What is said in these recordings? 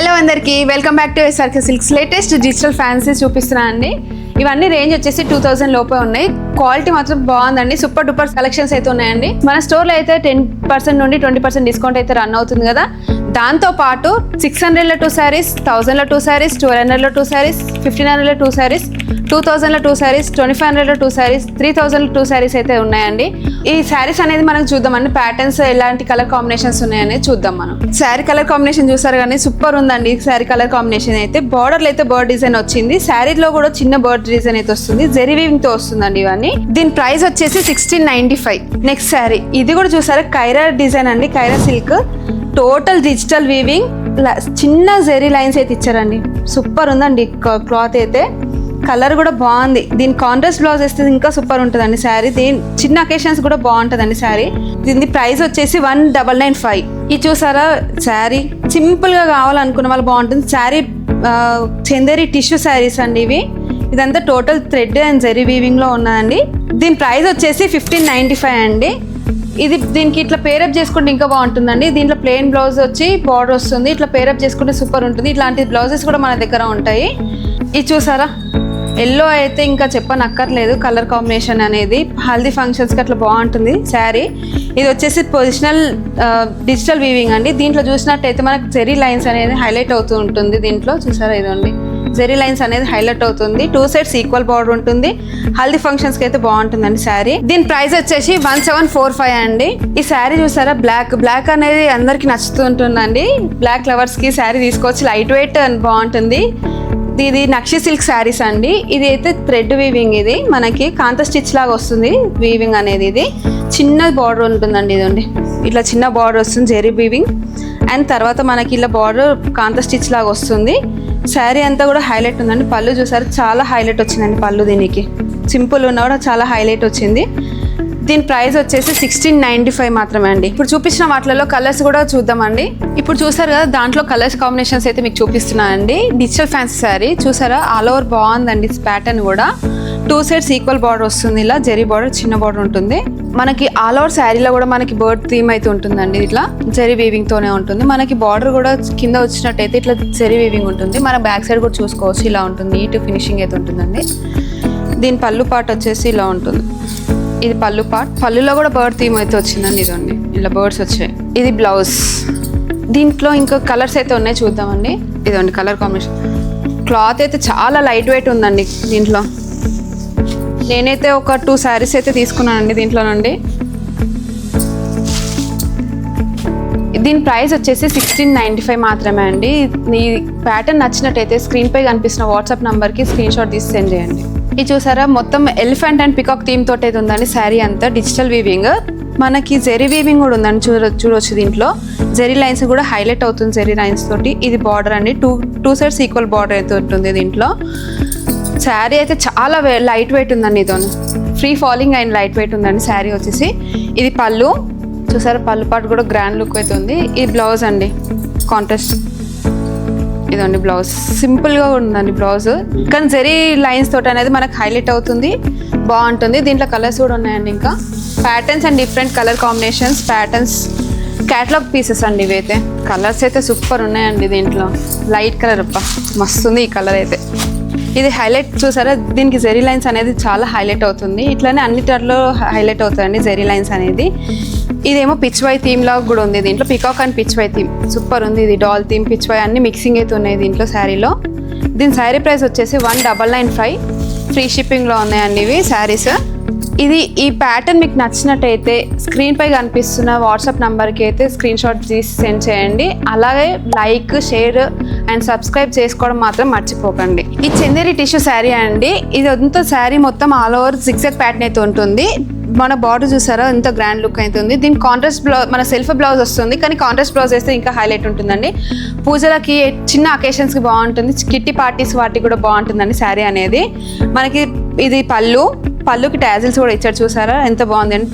Hello అందరికీ welcome back to SRK silks latest digital fancy చూపిస్తున్నా అండి. ఇవన్నీ రేంజ్ వచ్చేసి 2000 లోపే ఉన్నాయి. క్వాలిటీ మాత్రం బాగుందండి. సూపర్ డూపర్ కలెక్షన్స్ అయితే ఉన్నాయండి. మన స్టోర్లో అయితే 10% నుండి 20% డిస్కౌంట్ అయితే రన్ అవుతుంది కదా. దాంతో పాటు 600లో 2 శారీస్, 1000లో 2 శారీస్, 1200లో 2 శారీస్, 1500లో 2 శారీస్, 2000లో 2 శారీస్, 2500లో 2 శారీస్, 3000లో 2 శారీస్ అయితే ఉన్నాయండి. ఈ శారీస్ అనేది మనం చూద్దామండి. ప్యాటర్న్స్ ఎలాంటి కలర్ కాంబినేషన్స్ ఉన్నాయనేది చూద్దాం. మనం శారీ కలర్ కాంబినేషన్ చూసారు కానీ సూపర్ ఉందండి. శారీ కలర్ కాంబినేషన్ అయితే బార్డర్లో అయితే బర్డ్ డిజైన్ వచ్చింది. శారీలో కూడా చిన్న బర్డ్ డిజైన్ అయితే వస్తుంది. జెరీ వీవింగ్ తో వస్తుందండి ఇవన్నీ. దీని ప్రైస్ వచ్చేసి 1695. నెక్స్ట్ శారీ ఇది కూడా చూసారా, కైరా డిజైన్ అండి. కైరా సిల్క్ టోటల్ డిజిటల్ వీవింగ్, చిన్న జెరీ లైన్స్ అయితే ఇచ్చారండి. సూపర్ ఉందండి క్లాత్ అయితే. కలర్ కూడా బాగుంది. దీని కాంట్రాస్ట్ బ్లౌజ్ వేస్తే ఇంకా సూపర్ ఉంటుందండి శారీ. దీని చిన్న అకేషన్స్ కూడా బాగుంటుందండి శారీ. దీని ప్రైస్ వచ్చేసి 1995. ఇది చూసారా శారీ, సింపుల్ గా కావాలనుకున్న వాళ్ళు బాగుంటుంది శారీ. చందేరి టిష్యూ శారీస్ అండి ఇవి. ఇదంతా total thread and zari weaving లో ఉన్నదండి. దీని ప్రైస్ వచ్చేసి 1595 అండి. ఇది దీనికి ఇట్లా పేరప్ చేసుకుంటే ఇంకా బాగుంటుందండి. దీంట్లో ప్లెయిన్ బ్లౌజ్ వచ్చి బార్డర్ వస్తుంది. ఇట్లా పేరప్ చేసుకుంటే సూపర్ ఉంటుంది. ఇట్లాంటి బ్లౌజెస్ కూడా మన దగ్గర ఉంటాయి. ఇది చూసారా, ఎల్లో అయితే ఇంకా చెప్పనక్కర్లేదు. కలర్ కాంబినేషన్ అనేది హల్దీ ఫంక్షన్స్కి అట్లా బాగుంటుంది శారీ. ఇది వచ్చేసి పొజిషనల్ డిజిటల్ వీవింగ్ అండి. దీంట్లో చూసినట్టయితే మనకు జెరీ లైన్స్ అనేది హైలైట్ అవుతూ ఉంటుంది. దీంట్లో చూసారా, ఇదండి జెరీ లైన్స్ అనేది హైలైట్ అవుతుంది. 2 సైడ్స్ ఈక్వల్ బార్డర్ ఉంటుంది. హల్దీ ఫంక్షన్స్కి అయితే బాగుంటుందండి శారీ. దీని ప్రైస్ వచ్చేసి 1745 అండి. ఈ శారీ చూసారా, బ్లాక్ అనేది అందరికి నచ్చుతూ ఉంటుందండి. బ్లాక్ లవర్స్కి శారీ తీసుకోవచ్చు. లైట్ వెయిట్ అండ్ బాగుంటుంది. ఇది నక్షి సిల్క్ శారీస్ అండి. ఇది అయితే థ్రెడ్ వీవింగ్. ఇది మనకి కాంత స్టిచ్ లాగా వస్తుంది వీవింగ్ అనేది. ఇది చిన్న బార్డర్ ఉంటుందండి. ఇదండి ఇట్లా చిన్న బార్డర్ వస్తుంది జెరీ వీవింగ్. అండ్ తర్వాత మనకి ఇలా బార్డర్ కాంత స్టిచ్ లాగా వస్తుంది. శారీ అంతా కూడా హైలైట్ ఉందండి. పళ్ళు చూసారు, చాలా హైలైట్ వచ్చిందండి పళ్ళు. దీనికి సింపుల్ ఉన్నా కూడా చాలా హైలైట్ వచ్చింది. దీని ప్రైస్ వచ్చేసి 1695 మాత్రమే అండి. ఇప్పుడు చూపించిన వాటిలో కలర్స్ కూడా చూద్దామండి. ఇప్పుడు చూసారు కదా, దాంట్లో కలర్స్ కాంబినేషన్స్ అయితే మీకు చూపిస్తున్నానండి. డిజిటల్ ఫ్యాన్సీ శారీ చూసారా, ఆల్ ఓవర్ బాగుందండి. ప్యాటర్న్ కూడా 2 సైడ్స్ ఈక్వల్ బార్డర్ వస్తుంది. ఇలా జెరీ బార్డర్, చిన్న బార్డర్ ఉంటుంది. మనకి ఆల్ ఓవర్ శారీలో కూడా మనకి బర్డ్ థీమ్ అయితే ఉంటుందండి. ఇట్లా జెరీ వీవింగ్ తోనే ఉంటుంది. మనకి బార్డర్ కూడా కింద వచ్చినట్టయితే ఇట్లా జెరీ వీవింగ్ ఉంటుంది. మన బ్యాక్ సైడ్ కూడా చూసుకోవచ్చు. ఇలా ఉంటుంది. నీట్ ఫినిషింగ్ అయితే ఉంటుందండి. దీని పళ్ళు పార్ట్ వచ్చేసి ఇలా ఉంటుంది. ఇది పళ్ళు పార్ట్. పళ్ళులో కూడా బర్డ్ థీమ్ అయితే వచ్చిందండి. ఇదండి ఇలా బర్డ్స్ వచ్చాయి. ఇది బ్లౌజ్. దీంట్లో ఇంకా కలర్స్ అయితే ఉన్నాయి, చూద్దామండి. ఇదండి కలర్ కాంబినేషన్. క్లాత్ అయితే చాలా లైట్ వెయిట్ ఉందండి. దీంట్లో నేనైతే ఒక 2 శారీస్ అయితే తీసుకున్నానండి దీంట్లో నుండి. దీని ప్రైస్ వచ్చేసి 1695 మాత్రమే అండి. ఈ ప్యాటర్న్ నచ్చినట్టయితే స్క్రీన్ పై కనిపిస్తున్న వాట్సాప్ నంబర్కి స్క్రీన్ షాట్ తీసి సెండ్ చేయండి. ఇది చూసారా, మొత్తం ఎలిఫెంట్ అండ్ పికాక్ థీమ్ తోటి అయితే ఉందండి శారీ అంతా. డిజిటల్ వీవింగ్, మనకి జెరీ వీవింగ్ కూడా ఉందండి. చూడవచ్చు దీంట్లో జెరీ లైన్స్ కూడా హైలైట్ అవుతుంది జెరీ లైన్స్ తోటి. ఇది బార్డర్ అండి. టూ సైడ్స్ ఈక్వల్ బార్డర్ అయితే ఉంటుంది దీంట్లో. శారీ అయితే చాలా లైట్ వెయిట్ ఉందండి. ఇదో free falling and light weight ఉందండి శారీ వచ్చేసి. ఇది పళ్ళు చూసారా, పళ్ళు పాటు కూడా గ్రాండ్ లుక్ అయితే ఉంది. ఈ బ్లౌజ్ అండి, కాంట్రాస్ట్. ఇదండి బ్లౌజ్. సింపుల్గా ఉందండి బ్లౌజ్, కానీ జెరీ లైన్స్ తోటి అనేది మనకు హైలైట్ అవుతుంది, బాగుంటుంది. దీంట్లో కలర్స్ కూడా ఉన్నాయండి. ఇంకా patterns and different colour combinations, patterns, catalogue pieces అండి ఇవైతే. కలర్స్ అయితే సూపర్ ఉన్నాయండి. దీంట్లో లైట్ కలర్ మస్తుంది ఈ కలర్ అయితే. ఇది హైలైట్ చూసారా, దీనికి జెరీ లైన్స్ అనేది చాలా హైలైట్ అవుతుంది. ఇట్లానే అన్నిటిలో హైలైట్ అవుతుందండి జెరీ లైన్స్ అనేది. ఇదేమో పిచ్వై థీమ్ లాగా కూడా ఉంది. దీంట్లో peacock and Pichwai theme super ఉంది. ఇది డాల్ థీమ్, పిచ్వై అన్ని మిక్సింగ్ అయితే ఉన్నాయి దీంట్లో శారీలో. దీని శారీ ప్రైస్ వచ్చేసి 1995. ఫ్రీ షిప్పింగ్లో ఉన్నాయండి ఇవి శారీస్. ఈ ప్యాటర్న్ మీకు నచ్చినట్టయితే స్క్రీన్ పై కనిపిస్తున్న వాట్సాప్ నంబర్కి అయితే స్క్రీన్ షాట్ తీసి సెండ్ చేయండి. అలాగే లైక్, షేర్ అండ్ సబ్స్క్రైబ్ చేసుకోవడం మాత్రం మర్చిపోకండి. ఈ చందేరి టిష్యూ శారీ అండి. ఇది అంతా శారీ మొత్తం ఆల్ ఓవర్ జిగ్జాగ్ ప్యాటర్న్ అయితే ఉంటుంది. మన బార్డర్ చూసారా ఎంత గ్రాండ్ లుక్ అవుతుంది. దీని కాంట్రాస్ట్ బ్లౌజ్, మన సెల్ఫ్ బ్లౌజ్ వస్తుంది, కానీ కాంట్రాస్ట్ బ్లౌజ్ వేస్తే ఇంకా హైలైట్ ఉంటుందండి. పూజలకి, చిన్న అకేషన్స్కి బాగుంటుంది. కిట్టి పార్టీస్ వాటికి కూడా బాగుంటుందండి శారీ అనేది. మనకి ఇది పళ్ళుకి టాజిల్స్ కూడా ఇచ్చారు. చూసారా ఎంత బాగుంది అండి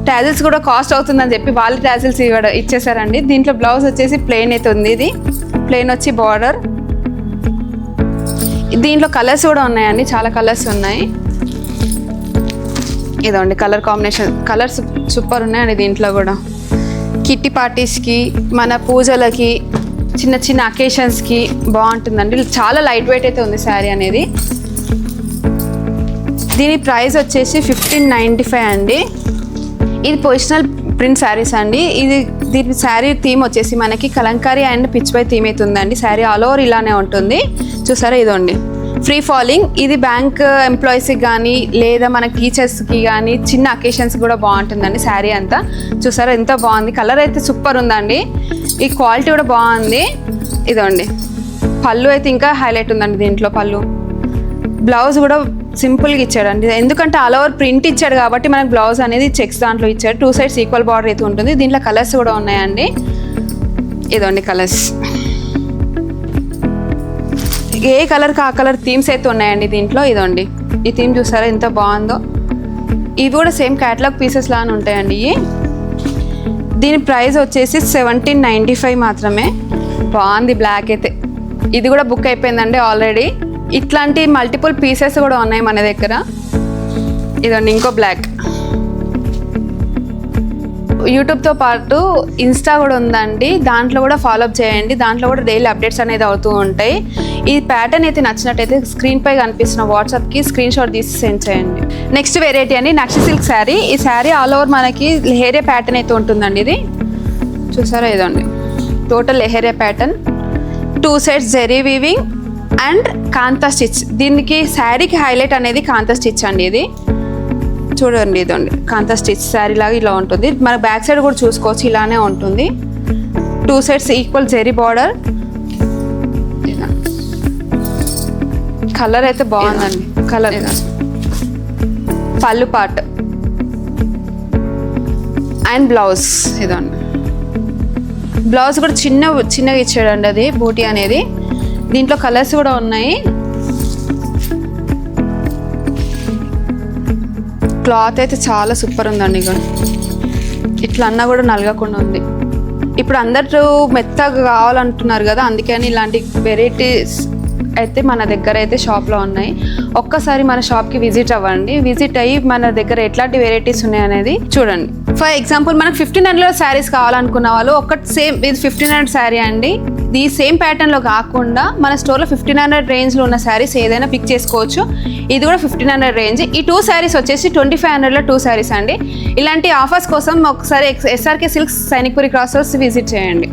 టాజిల్స్ కూడా కాస్ట్ అవుతుందని చెప్పి వాళ్ళు టాజిల్స్ ఇచ్చేసారండి. దీంట్లో బ్లౌజ్ వచ్చేసి ప్లెయిన్ అయితే ఉంది. ఇది ప్లెయిన్ వచ్చి బార్డర్. దీంట్లో కలర్స్ కూడా ఉన్నాయండి, చాలా కలర్స్ ఉన్నాయి. ఇదండి కలర్ కాంబినేషన్. కలర్స్ సూపర్ ఉన్నాయండి దీంట్లో కూడా. కిట్టి పార్టీస్కి, మన పూజలకి, చిన్న చిన్న అకేషన్స్కి బాగుంటుందండి. చాలా లైట్ వెయిట్ అయితే ఉంది శారీ అనేది. దీని ప్రైస్ వచ్చేసి 1595 అండి. ఇది పొజిషనల్ ప్రింట్ శారీస్ అండి. దీని శారీ థీమ్ వచ్చేసి మనకి Kalamkari and pitch by theme అయితే ఉందండి. శారీ ఆల్ ఓవర్ ఇలానే ఉంటుంది. చూసారా, ఇదండి ఫ్రీ ఫాలింగ్. ఇది బ్యాంక్ ఎంప్లాయీస్కి కానీ లేదా మన టీచర్స్కి కానీ చిన్న అకేషన్స్ కూడా బాగుంటుందండి. శారీ అంతా చూసారా ఎంత బాగుంది. కలర్ అయితే సూపర్ ఉందండి. ఈ క్వాలిటీ కూడా బాగుంది. ఇదండి పళ్ళు అయితే ఇంకా హైలైట్ ఉందండి. దీంట్లో పళ్ళు, బ్లౌజ్ కూడా సింపుల్గా ఇచ్చాడండి. ఎందుకంటే ఆల్ ఓవర్ ప్రింట్ ఇచ్చాడు కాబట్టి మనకు బ్లౌజ్ అనేది చెక్స్ దాంట్లో ఇచ్చాడు. 2 సైడ్స్ ఈక్వల్ బార్డర్ అయితే ఉంటుంది. దీంట్లో కలర్స్ కూడా ఉన్నాయండి. ఇదండి కలర్స్, ఏ కలర్కి ఆ కలర్ థీమ్స్ అయితే ఉన్నాయండి దీంట్లో. ఇదండి ఈ థీమ్ చూసారా ఎంత బాగుందో. ఇవి కూడా సేమ్ క్యాటలాగ్ పీసెస్ లానే ఉంటాయండి. దీని ప్రైస్ వచ్చేసి 1795 మాత్రమే. బాగుంది బ్లాక్ అయితే. ఇది కూడా బుక్ అయిపోయిందండి ఆల్రెడీ. ఇట్లాంటి మల్టిపుల్ పీసెస్ కూడా ఉన్నాయి మన దగ్గర. ఇదండి ఇంకో బ్లాక్. యూట్యూబ్తో పాటు ఇన్స్టా కూడా ఉందండి. దాంట్లో కూడా ఫాలోఅప్ చేయండి. దాంట్లో కూడా డైలీ అప్డేట్స్ అనేది అవుతూ ఉంటాయి. ఈ ప్యాటర్న్ అయితే నచ్చినట్టయితే స్క్రీన్ పై కనిపిస్తున్న వాట్సాప్కి స్క్రీన్ షాట్ తీసి సెండ్ చేయండి. నెక్స్ట్ వెరైటీ అండి నక్షి సిల్క్ శారీ. ఈ శారీ ఆల్ ఓవర్ మనకి లెహేరియా ప్యాటర్న్ అయితే ఉంటుందండి. ఇది చూసారా, ఇదండి total leheriya pattern. 2 sides zari weaving and kantha stitch. దీనికి శారీకి హైలైట్ అనేది కాంతా స్టిచ్ అండి. ఇది చూడండి, ఇదండి కాంతా స్టిచ్ శారీ లాగా ఇలా ఉంటుంది. మన బ్యాక్ సైడ్ కూడా చూసుకోవచ్చు, ఇలానే ఉంటుంది. 2 sides equal zari border. Colour అయితే బాగుందండి. కలర్ పళ్ళు పార్ట్ అండ్ బ్లౌజ్. ఇదండి బ్లౌజ్ కూడా చిన్నగా ఇచ్చాడండి. అది బూటీ అనేది. దీంట్లో కలర్స్ కూడా ఉన్నాయి. క్లాత్ అయితే చాలా సూపర్ ఉందండి. ఇక ఇట్లా అన్నా కూడా నలగకుండా ఉంది. ఇప్పుడు అందరూ మెత్తగా కావాలంటున్నారు కదా, అందుకని ఇలాంటి వెరైటీస్ అయితే మన దగ్గర అయితే షాప్లో ఉన్నాయి. ఒక్కసారి మన షాప్కి విజిట్ అవ్వండి. విజిట్ అయ్యి మన దగ్గర ఎట్లాంటి వెరైటీస్ ఉన్నాయనేది చూడండి. ఫర్ ఎగ్జాంపుల్ మనకు 1500 శారీస్ కావాలనుకున్న వాళ్ళు సేమ్ ఇది 1500 శారీ అండి. ఈ సేమ్ ప్యాటర్న్లో కాకుండా మన స్టోర్లో 1500 రేంజ్లో ఉన్న శారీస్ ఏదైనా పిక్ చేసుకోవచ్చు. ఇది కూడా 1500 రేంజ్. ఈ 2 శారీస్ వచ్చేసి 2500లో 2 శారీస్ అండి. ఇలాంటి ఆఫర్స్ కోసం ఒకసారి SRK silks Sainikpuri cross roads visit చేయండి.